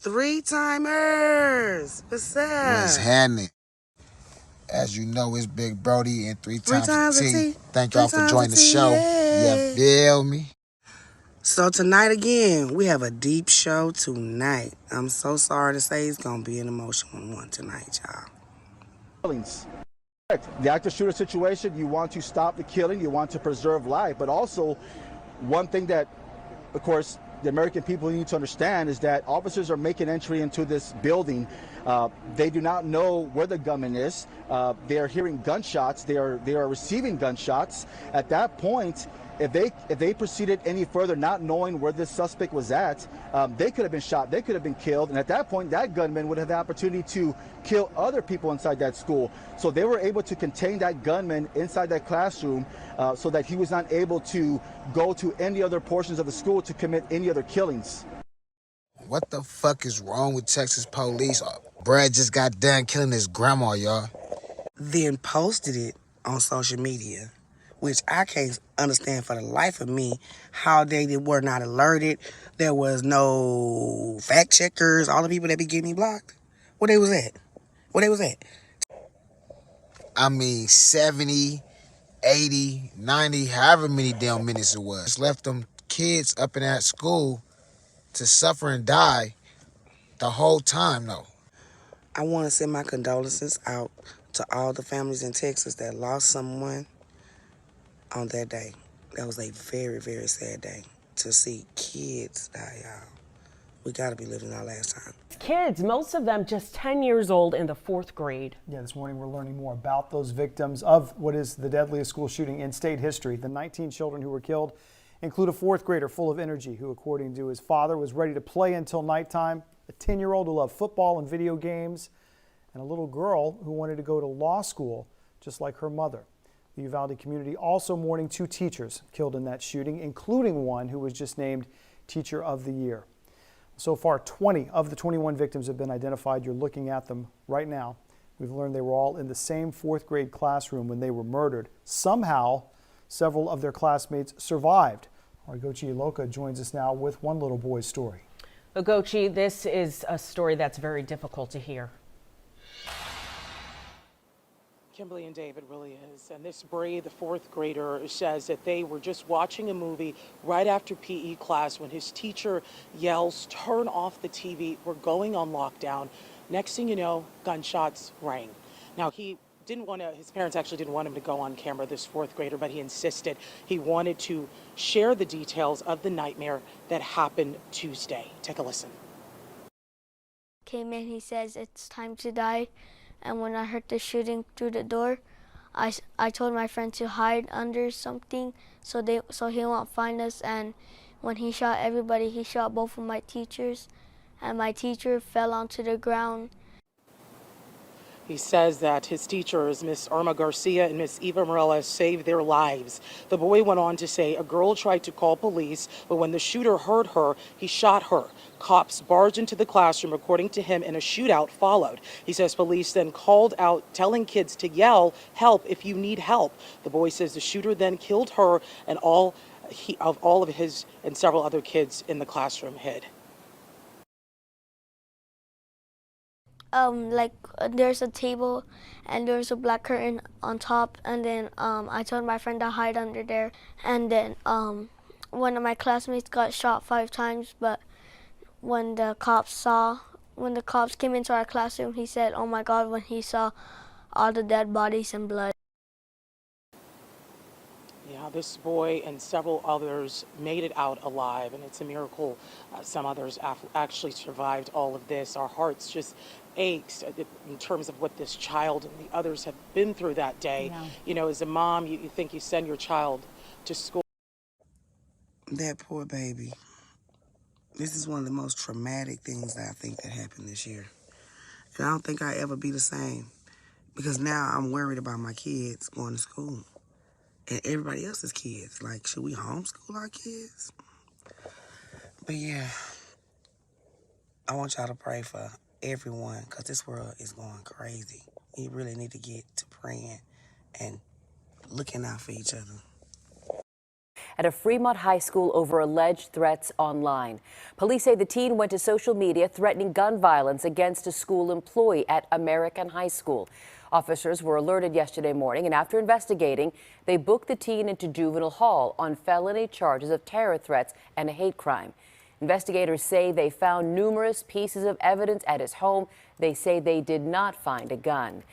Three-timers. What's What's up? happening? As you know, it's Big Brody and three Three times times the a T. T. Thank Three y'all for times a joining the T, show. You yeah. feel me? So tonight again, we have a deep show tonight. I'm so sorry to say it's going to be an emotional one tonight, y'all. Killings. The active shooter situation, you want to stop the killing, you want to preserve life, but also one thing that, of course, the American people need to understand is that officers are making entry into this building. They do not know where the gunman is. They are hearing gunshots. They are receiving gunshots. At that point, if they proceeded any further, not knowing where this suspect was at, they could have been shot. They could have been killed. And at that point, that gunman would have the opportunity to kill other people inside that school. So they were able to contain that gunman inside that classroom so that he was not able to go to any other portions of the school to commit any other killings. What the fuck is wrong with Texas police? Brad just got done killing his grandma, y'all. Then posted it on social media, which I can't understand for the life of me how they were not alerted. There was no fact checkers, all the people that be getting me blocked. Where they was at? Where they was at? I mean, 70, 80, 90, however many damn minutes it was. Just left them kids up in that school to suffer and die the whole time, though. I want to send my condolences out to all the families in Texas that lost someone on that day. That was a very, very sad day to see kids die, y'all. We got to be living our last time. Kids, most of them just 10 years old in the 4th grade. Yeah, this morning we're learning more about those victims of what is the deadliest school shooting in state history. The 19 children who were killed include a 4th grader full of energy who, according to his father, was ready to play until nighttime, a 10-year-old who loved football and video games, and a little girl who wanted to go to law school just like her mother. The Uvalde community also mourning 2 teachers killed in that shooting, including one who was just named Teacher of the Year. So far, 20 of the 21 victims have been identified. You're looking at them right now. We've learned they were all in the same 4th grade classroom when they were murdered. Somehow, several of their classmates survived. Our Gochi Iloka joins us now with one little boy's story. Gochi, this is a story that's very difficult to hear. Kimberly and David really is. And this Bray, the 4th grader, says that they were just watching a movie right after PE class when his teacher yells, "Turn off the TV, we're going on lockdown." Next thing you know, gunshots rang. Now, his parents actually didn't want him to go on camera, this 4th grader, but he insisted. He wanted to share the details of the nightmare that happened Tuesday. Take a listen. Came in, he says, "It's time to die." And when I heard the shooting through the door, I told my friend to hide under something so he won't find us. And when he shot everybody, he shot both of my teachers, and my teacher fell onto the ground. He says that his teachers, Miss Irma Garcia and Miss Eva Morales, saved their lives. The boy went on to say a girl tried to call police, but when the shooter heard her, he shot her. Cops barged into the classroom, according to him, and a shootout followed. He says police then called out, telling kids to yell, "Help if you need help." The boy says the shooter then killed her, and all of his and several other kids in the classroom hid. There's a table and there's a black curtain on top, and then I told my friend to hide under there, and then one of my classmates got shot 5 times, but when the cops came into our classroom, he said, "Oh my God," when he saw all the dead bodies and blood. Yeah, this boy and several others made it out alive, and it's a miracle. Some others actually survived all of this. Our hearts just aches in terms of what this child and the others have been through that day. Yeah. You know, as a mom, you think you send your child to school. That poor baby. This is one of the most traumatic things that I think that happened this year. And I don't think I'll ever be the same. Because now I'm worried about my kids going to school. And everybody else's kids. Like, should we homeschool our kids? But yeah, I want y'all to pray for everyone, because this world is going crazy. We really need to get to praying and looking out for each other. at a Fremont high school over alleged threats online. Police say the teen went to social media threatening gun violence against a school employee at American High School. Officers were alerted yesterday morning, and after investigating, they booked the teen into juvenile hall on felony charges of terror threats and a hate crime. Investigators say they found numerous pieces of evidence at his home. They say they did not find a gun.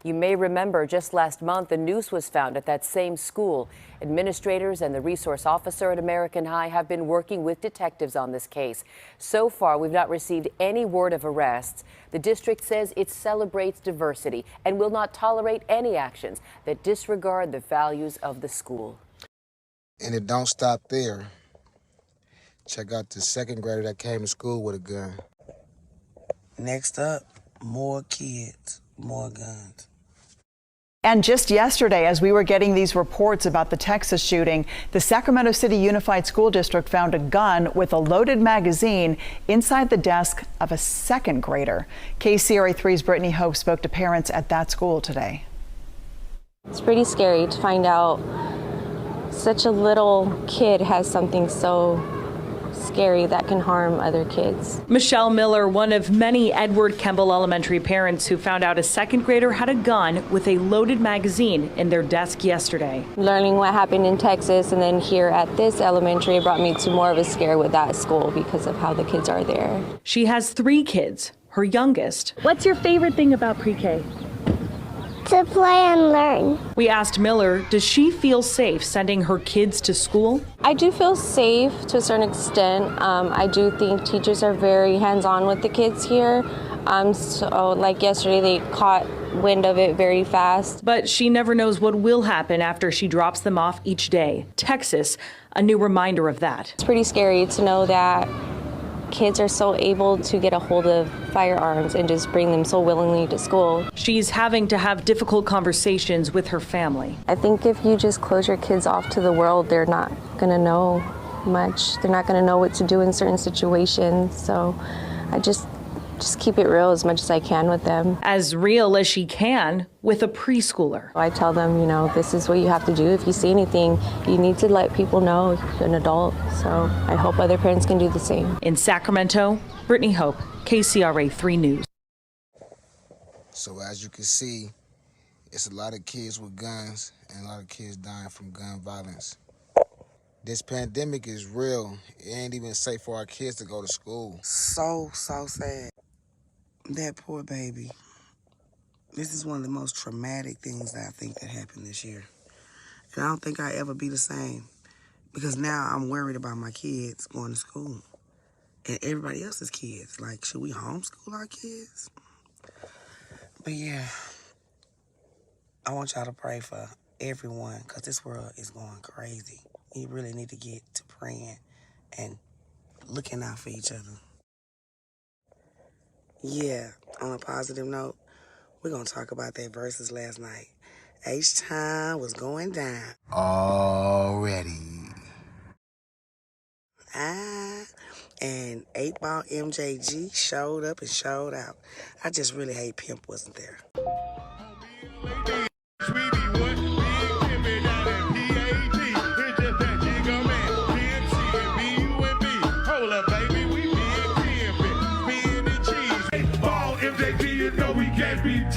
You may remember just last month, a noose was found at that same school. Administrators and the resource officer at American High have been working with detectives on this case. So far, we've not received any word of arrests. The district says it celebrates diversity and will not tolerate any actions that disregard the values of the school. And it don't stop there. Check out the second grader that came to school with a gun. Next up, more kids, more guns. And just yesterday, as we were getting these reports about the Texas shooting, the Sacramento City Unified School District found a gun with a loaded magazine inside the desk of a second grader. KCRA3's Brittany Hope spoke to parents at that school today. It's pretty scary to find out such a little kid has something so scary that can harm other kids. Michelle Miller, one of many Edward Kemble Elementary parents who found out a second grader had a gun with a loaded magazine in their desk yesterday. Learning what happened in Texas and then here at this elementary brought me to more of a scare with that school because of how the kids are there. She has 3 kids, her youngest. What's your favorite thing about pre-K? To play and learn. We asked Miller, does she feel safe sending her kids to school? I do feel safe to a certain extent. I do think teachers are very hands-on with the kids here. So like yesterday, they caught wind of it very fast. But she never knows what will happen after she drops them off each day. Texas, a new reminder of that. It's pretty scary to know that kids are so able to get a hold of firearms and just bring them so willingly to school. She's having to have difficult conversations with her family. I think if you just close your kids off to the world, they're not going to know much. They're not going to know what to do in certain situations. So I just keep it real as much as I can with them. As real as she can with a preschooler. I tell them, this is what you have to do. If you see anything, you need to let people know, an adult. So I hope other parents can do the same. In Sacramento, Brittany Hope, KCRA 3 News. So as you can see, it's a lot of kids with guns and a lot of kids dying from gun violence. This pandemic is real. It ain't even safe for our kids to go to school. So sad. That poor baby. This is one of the most traumatic things that I think that happened this year. And I don't think I'll ever be the same. Because now I'm worried about my kids going to school. And everybody else's kids. Like, should we homeschool our kids? But yeah, I want y'all to pray for everyone. Because this world is going crazy. We really need to get to praying and looking out for each other. Yeah, on a positive note, we're going to talk about that Verzuz last night. H-Time was going down. Already. And 8-Ball MJG showed up and showed out. I just really hate Pimp wasn't there.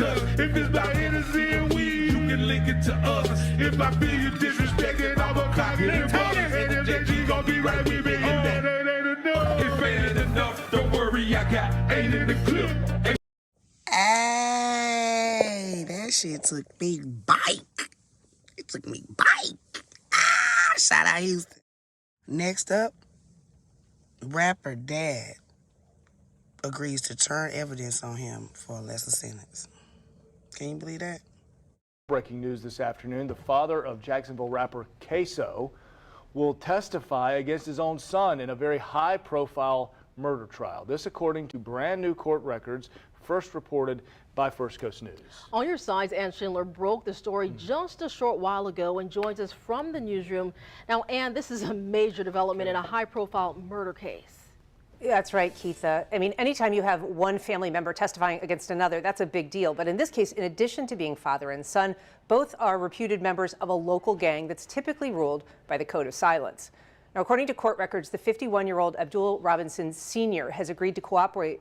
If it's by Hennessy and weed, you can link it to us. If I feel you disrespected, I'ma clock it in bust. And MJG gon' be right with me in that. It ain't enough. If ain't enough, don't worry, I got 8 in the clip. Hey, that shit took me bike. It took me bike. Shout out Houston. Next up, rapper Dad agrees to turn evidence on him for a lesser sentence. Can you believe that? Breaking news this afternoon, the father of Jacksonville rapper Queso will testify against his own son in a very high-profile murder trial. This according to brand new court records first reported by First Coast News. On your sides, Ann Schindler broke the story just a short while ago and joins us from the newsroom. Now, Ann, this is a major development in a high-profile murder case. That's right, Keitha. I mean, anytime you have one family member testifying against another, that's a big deal. But in this case, in addition to being father and son, both are reputed members of a local gang that's typically ruled by the code of silence. Now, according to court records, the 51-year-old Abdul Robinson Sr. has agreed to cooperate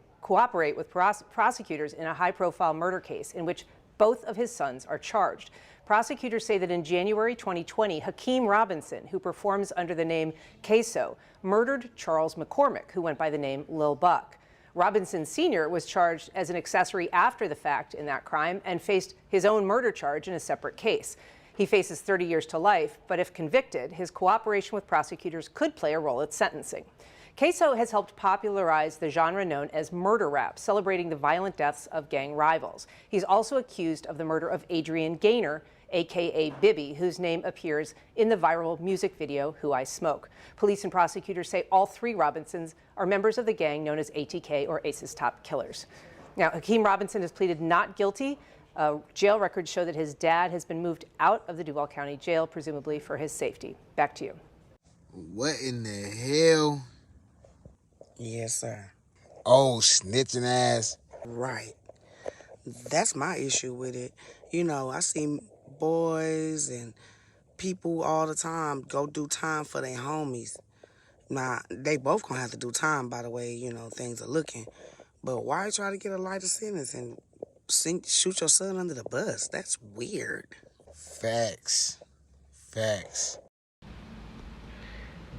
with prosecutors in a high-profile murder case in which both of his sons are charged. Prosecutors say that in January 2020, Hakeem Robinson, who performs under the name Queso, murdered Charles McCormick, who went by the name Lil Buck. Robinson Sr. was charged as an accessory after the fact in that crime and faced his own murder charge in a separate case. He faces 30 years to life, but if convicted, his cooperation with prosecutors could play a role at sentencing. Queso has helped popularize the genre known as murder rap, celebrating the violent deaths of gang rivals. He's also accused of the murder of Adrian Gaynor, a.k.a. Bibby, whose name appears in the viral music video, Who I Smoke. Police and prosecutors say all three Robinsons are members of the gang known as ATK, or Ace's Top Killers. Now, Hakeem Robinson has pleaded not guilty. Jail records show that his dad has been moved out of the Duval County Jail, presumably for his safety. Back to you. What in the hell? Yes, sir. Oh, snitching ass. Right. That's my issue with it. You know, I see boys and people all the time go do time for their homies. Now, they both gonna have to do time, by the way, you know, things are looking. But why try to get a lighter sentence and shoot your son under the bus? That's weird. Facts.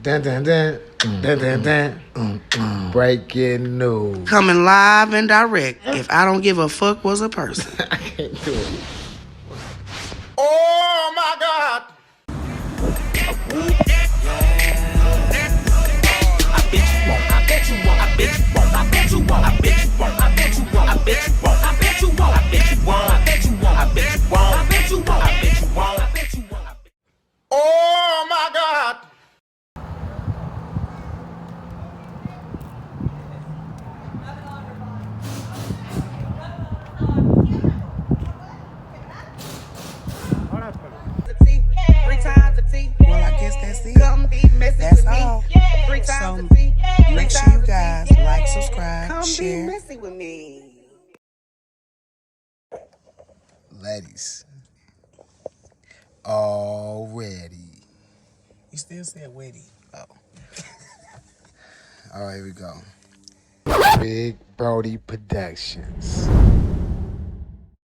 Dun dun dun, dun dun dun. Breaking news. Coming live and direct. If I don't give a fuck was a person. I can't do it. Oh my God. Oh my God. Well, I guess that's it. That's all. So make sure you guys like, subscribe, share. Be messy with me. Ladies. Already. You still said witty. Oh. All right, here we go. Big Brody Productions.